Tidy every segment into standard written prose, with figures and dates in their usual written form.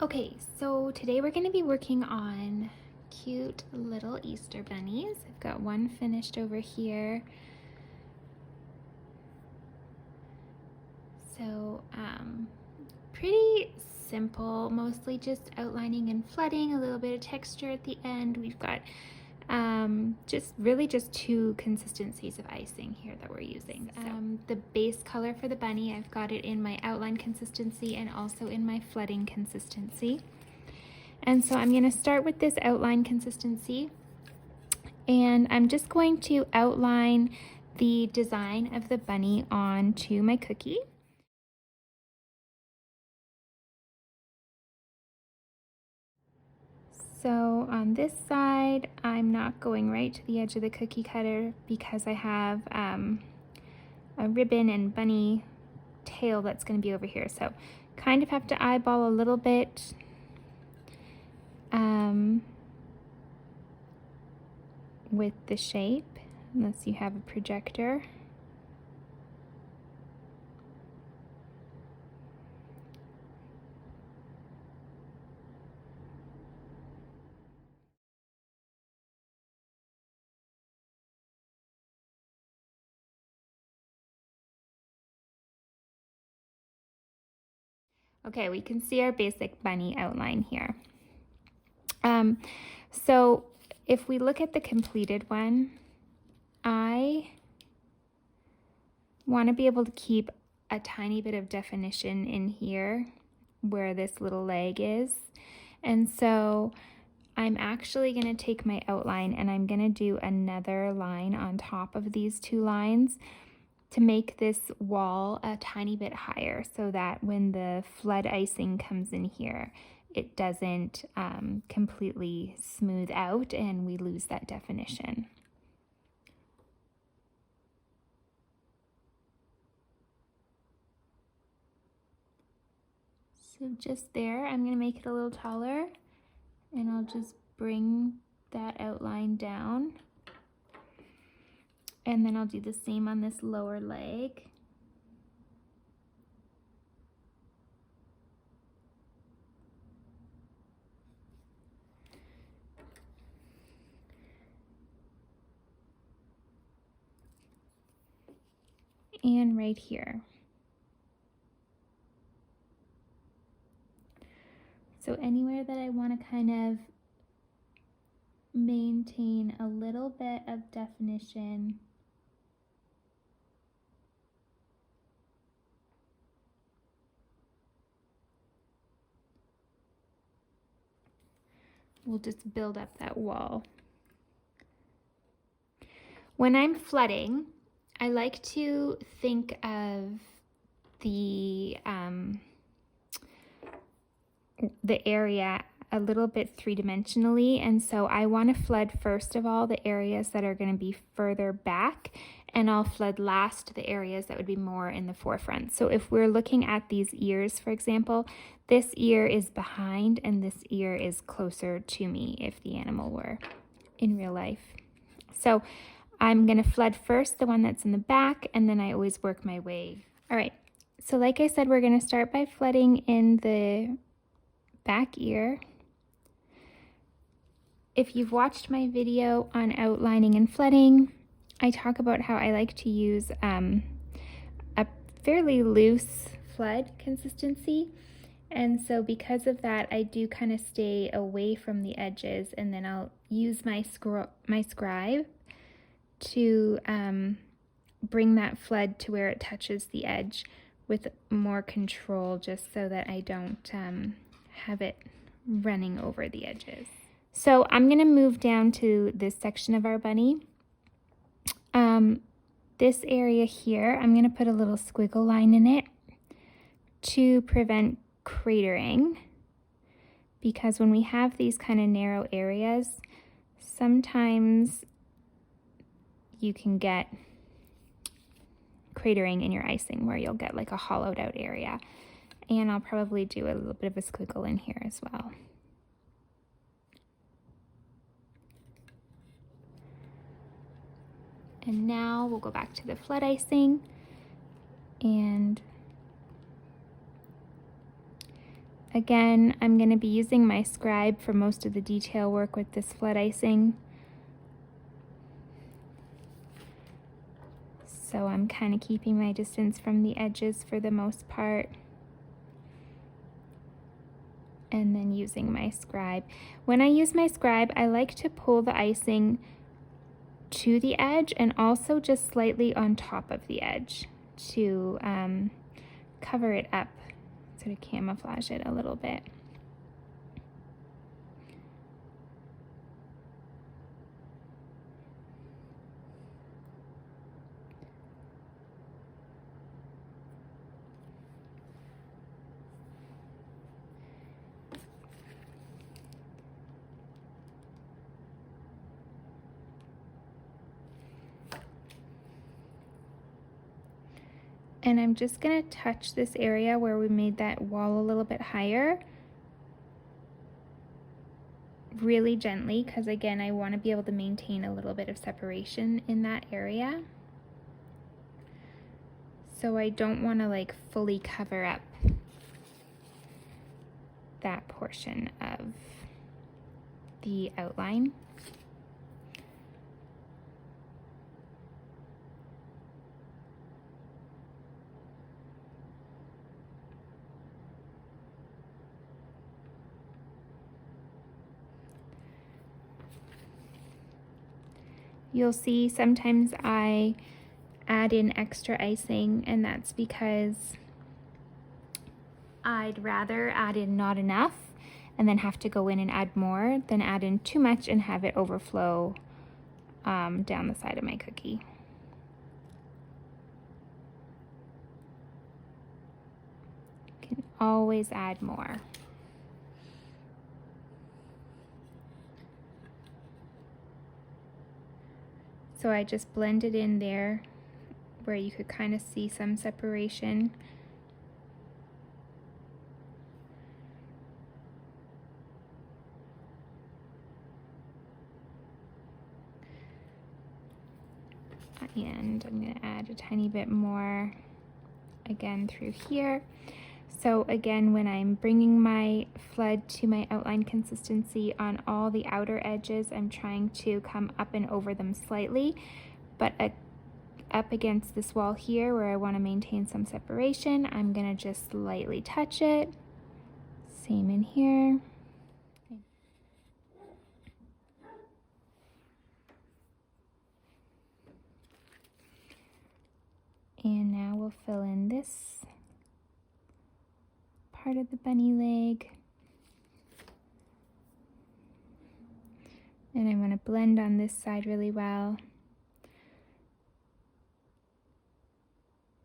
Okay, so today we're going to be working on cute little Easter bunnies. I've got one finished over here. So, pretty simple, mostly just outlining and flooding, a little bit of texture at the end. We've got just two consistencies of icing here that we're using. The base color for the bunny, I've got it in my outline consistency and also in my flooding consistency. And so I'm going to start with this outline consistency, and I'm just going to outline the design of the bunny onto my cookie. So on this side, I'm not going right to the edge of the cookie cutter because I have a ribbon and bunny tail that's going to be over here. So kind of have to eyeball a little bit. With the shape, unless you have a projector. Okay, we can see our basic bunny outline here. So if we look at the completed one, I want to be able to keep a tiny bit of definition in here where this little leg is. And so I'm actually going to take my outline and I'm going to do another line on top of these two lines to make this wall a tiny bit higher so that when the flood icing comes in here, it doesn't completely smooth out and we lose that definition. So just there, I'm going to make it a little taller, and I'll just bring that outline down. And then I'll do the same on this lower leg. And right here. So anywhere that I want to kind of maintain a little bit of definition, we'll just build up that wall. When I'm flooding, I like to think of the area a little bit three-dimensionally, and so I want to flood first of all the areas that are going to be further back, and I'll flood last the areas that would be more in the forefront. So if we're looking at these ears, for example, this ear is behind and this ear is closer to me if the animal were in real life. So I'm going to flood first the one that's in the back, and then I always work my way. All right, so like I said, we're going to start by flooding in the back ear. If you've watched my video on outlining and flooding, I talk about how I like to use a fairly loose flood consistency. And so because of that, I do kind of stay away from the edges, and then I'll use my scribe to bring that flood to where it touches the edge with more control, just so that I don't have it running over the edges. So I'm going to move down to this section of our bunny. This area here, I'm going to put a little squiggle line in it to prevent cratering, because when we have these kind of narrow areas, sometimes you can get cratering in your icing where you'll get like a hollowed out area. And I'll probably do a little bit of a squiggle in here as well. And now we'll go back to the flood icing, and Again, I'm going to be using my scribe for most of the detail work with this flood icing. So I'm kind of keeping my distance from the edges for the most part. And then using my scribe. When I use my scribe, I like to pull the icing to the edge and also just slightly on top of the edge to cover it up, sort of camouflage it a little bit. And I'm just going to touch this area where we made that wall a little bit higher really gently, because again, I want to be able to maintain a little bit of separation in that area. So I don't want to like fully cover up that portion of the outline. You'll see sometimes I add in extra icing, and that's because I'd rather add in not enough and then have to go in and add more than add in too much and have it overflow down the side of my cookie. You can always add more. So I just blended in there where you could kind of see some separation. And I'm going to add a tiny bit more again through here. So again, when I'm bringing my flood to my outline consistency on all the outer edges, I'm trying to come up and over them slightly, but up against this wall here where I want to maintain some separation, I'm going to just lightly touch it. Same in here. And now we'll fill in this part of the bunny leg. And I want to blend on this side really well.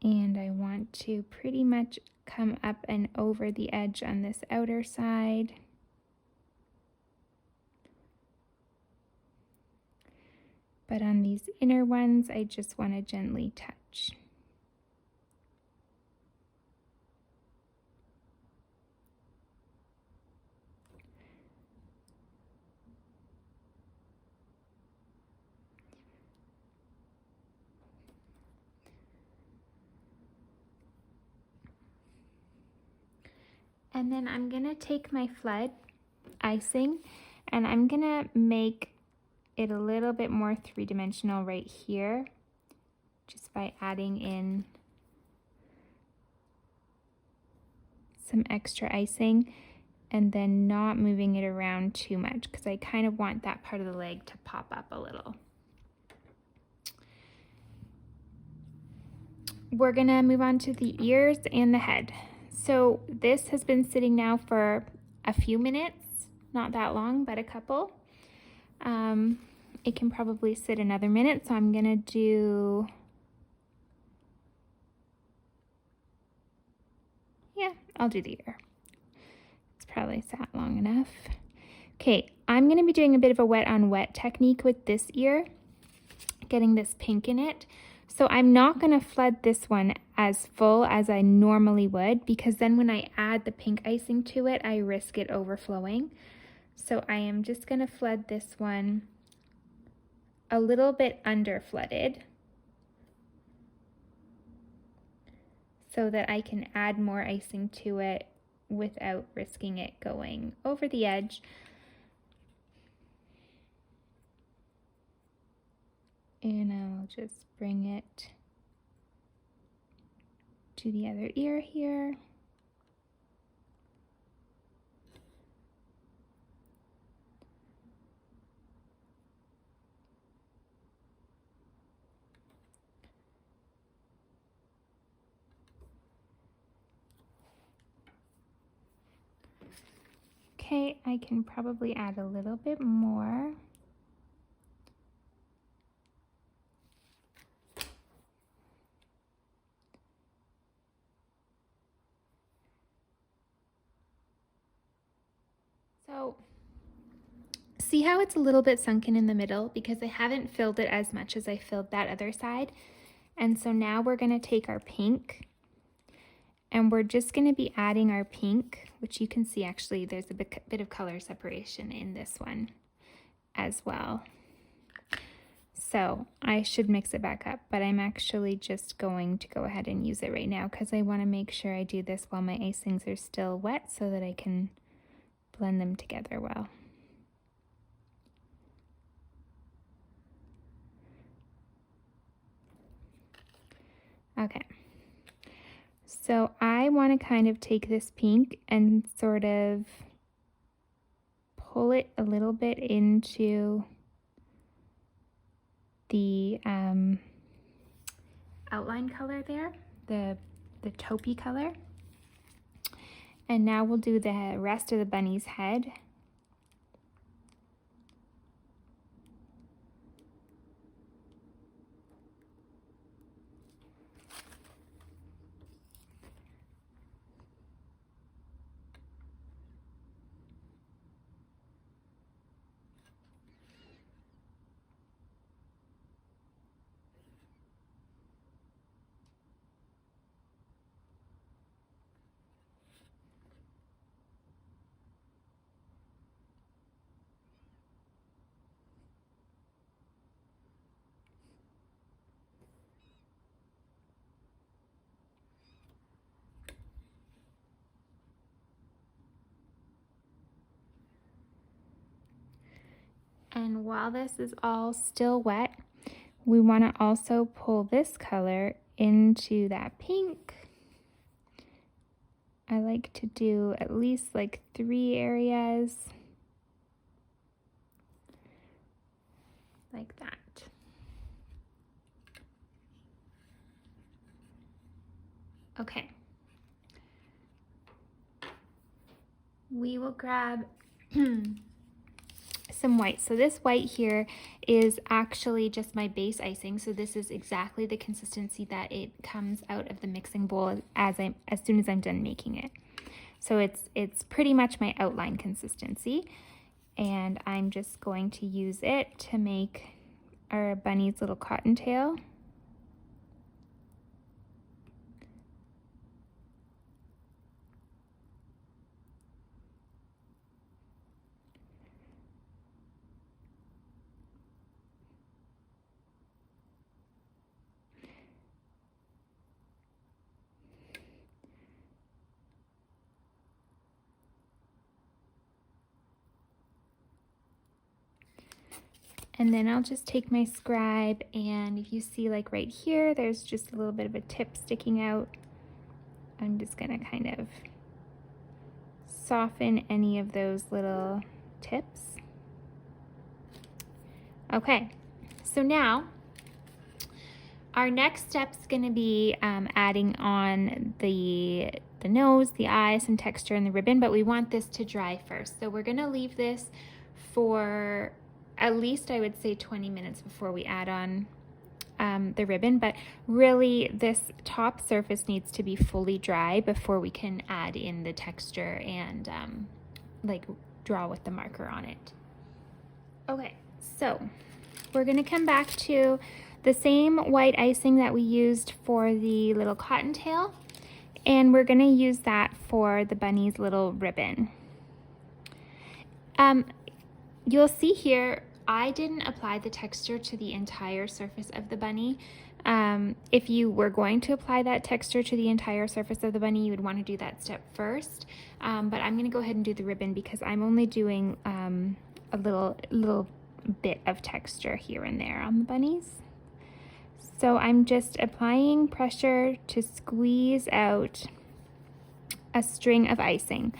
And I want to pretty much come up and over the edge on this outer side. But on these inner ones, I just want to gently touch. And then I'm gonna take my flood icing and I'm gonna make it a little bit more three-dimensional right here, just by adding in some extra icing and then not moving it around too much, because I kind of want that part of the leg to pop up a little. We're gonna move on to the ears and the head. So this has been sitting now for a few minutes, not that long, but a couple. It can probably sit another minute, so I'm gonna do, yeah, I'll do the ear. It's probably sat long enough. Okay, I'm gonna be doing a bit of a wet on wet technique with this ear, getting this pink in it. So I'm not gonna flood this one as full as I normally would, because then when I add the pink icing to it, I risk it overflowing. So I am just gonna flood this one a little bit under flooded so that I can add more icing to it without risking it going over the edge. And I'll just bring it to the other ear here. Okay, I can probably add a little bit more. So, see how it's a little bit sunken in the middle because I haven't filled it as much as I filled that other side. And so now we're going to take our pink and we're just going to be adding our pink, which you can see actually there's a bit of color separation in this one as well. So I should mix it back up, but I'm actually just going to go ahead and use it right now because I want to make sure I do this while my icings are still wet so that I can blend them together well. Okay, so I want to kind of take this pink and sort of pull it a little bit into the outline color there, the taupey color. And now we'll do the rest of the bunny's head. And while this is all still wet, we want to also pull this color into that pink. I like to do at least like 3 areas like that. Okay. We will grab some white. So this white here is actually just my base icing. So this is exactly the consistency that it comes out of the mixing bowl as soon as I'm done making it. So it's pretty much my outline consistency. And I'm just going to use it to make our bunny's little cottontail. And then I'll just take my scribe, and if you see like right here, there's just a little bit of a tip sticking out. I'm just gonna kind of soften any of those little tips. Okay, so now our next step is gonna be adding on the nose, the eyes, some texture in the ribbon, but we want this to dry first. So we're gonna leave this for at least, I would say, 20 minutes before we add on the ribbon, but really this top surface needs to be fully dry before we can add in the texture and like draw with the marker on it. Okay, so we're gonna come back to the same white icing that we used for the little cottontail, and we're gonna use that for the bunny's little ribbon. You'll see here, I didn't apply the texture to the entire surface of the bunny. If you were going to apply that texture to the entire surface of the bunny, you would want to do that step first. But I'm going to go ahead and do the ribbon because I'm only doing a little bit of texture here and there on the bunnies. So I'm just applying pressure to squeeze out a string of icing.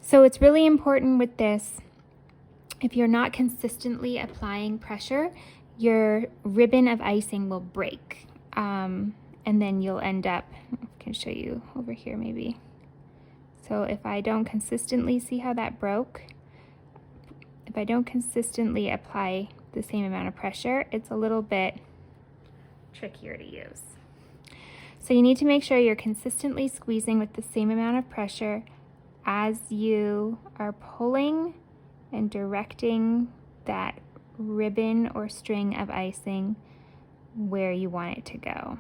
So it's really important with this, if you're not consistently applying pressure, your ribbon of icing will break. And then you'll end up, I can show you over here maybe. So if I don't consistently, see how that broke? If I don't consistently apply the same amount of pressure, it's a little bit trickier to use. So you need to make sure you're consistently squeezing with the same amount of pressure as you are pulling and directing that ribbon or string of icing where you want it to go.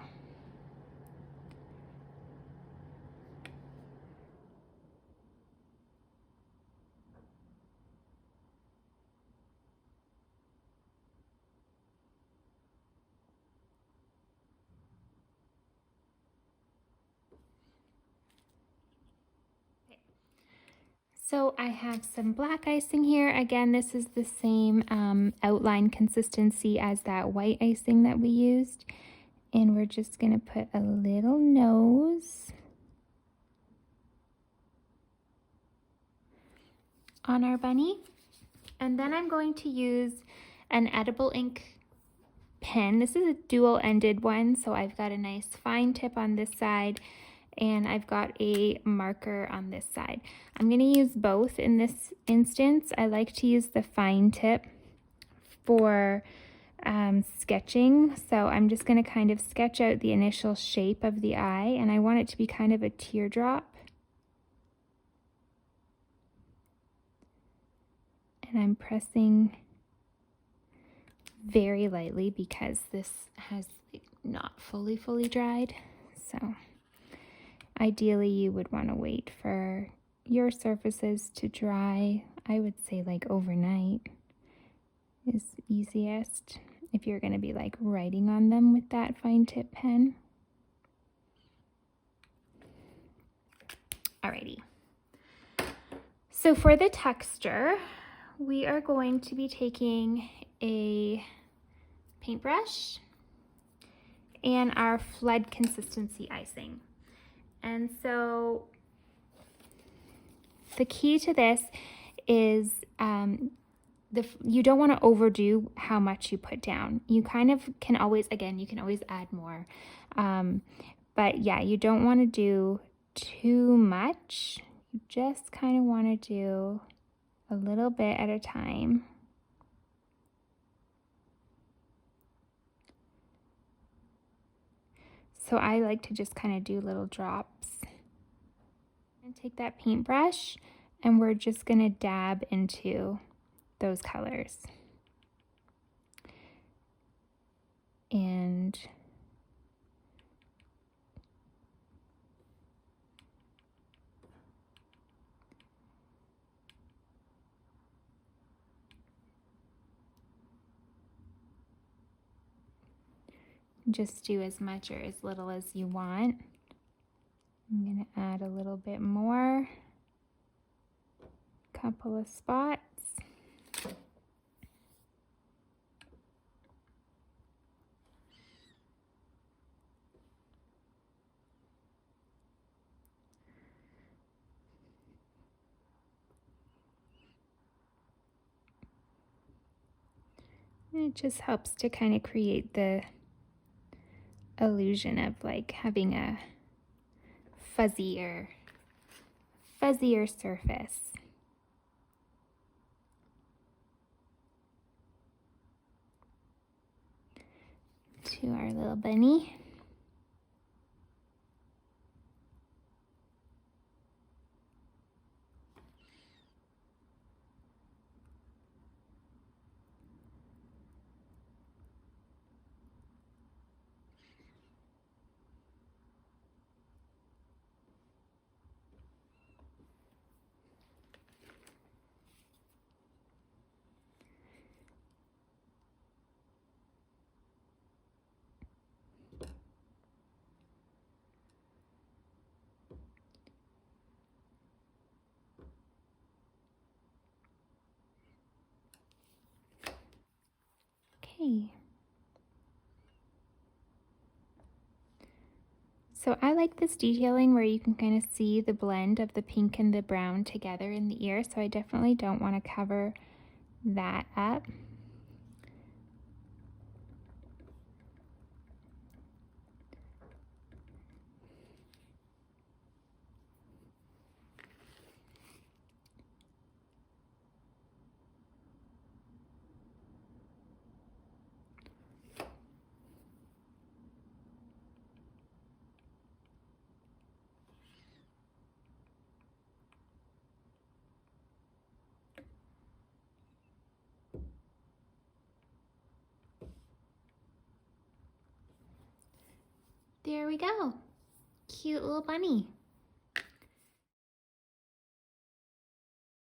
So I have some black icing here. Again, this is the same outline consistency as that white icing that we used. And we're just gonna put a little nose on our bunny. And then I'm going to use an edible ink pen. This is a dual-ended one, so I've got a nice fine tip on this side and I've got a marker on this side. I'm going to use both in this instance. I like to use the fine tip for sketching, so I'm just going to kind of sketch out the initial shape of the eye, and I want it to be kind of a teardrop. And I'm pressing very lightly because this has not fully dried. So ideally you would want to wait for your surfaces to dry. I would say like overnight is easiest if you're going to be like writing on them with that fine tip pen. Alrighty. So for the texture, we are going to be taking a paintbrush and our flood consistency icing. And so the key to this is you don't want to overdo how much you put down. You kind of can always, again, you can always add more. But yeah, you don't want to do too much. You just kind of want to do a little bit at a time. So I like to just kind of do little drops. And take that paintbrush and we're just going to dab into those colors. And just do as much or as little as you want. I'm going to add a little bit more, couple of spots. And it just helps to kind of create the illusion of like having a fuzzier surface. To our little bunny. So I like this detailing where you can kind of see the blend of the pink and the brown together in the ear, so I definitely don't want to cover that up. There we go. Cute little bunny.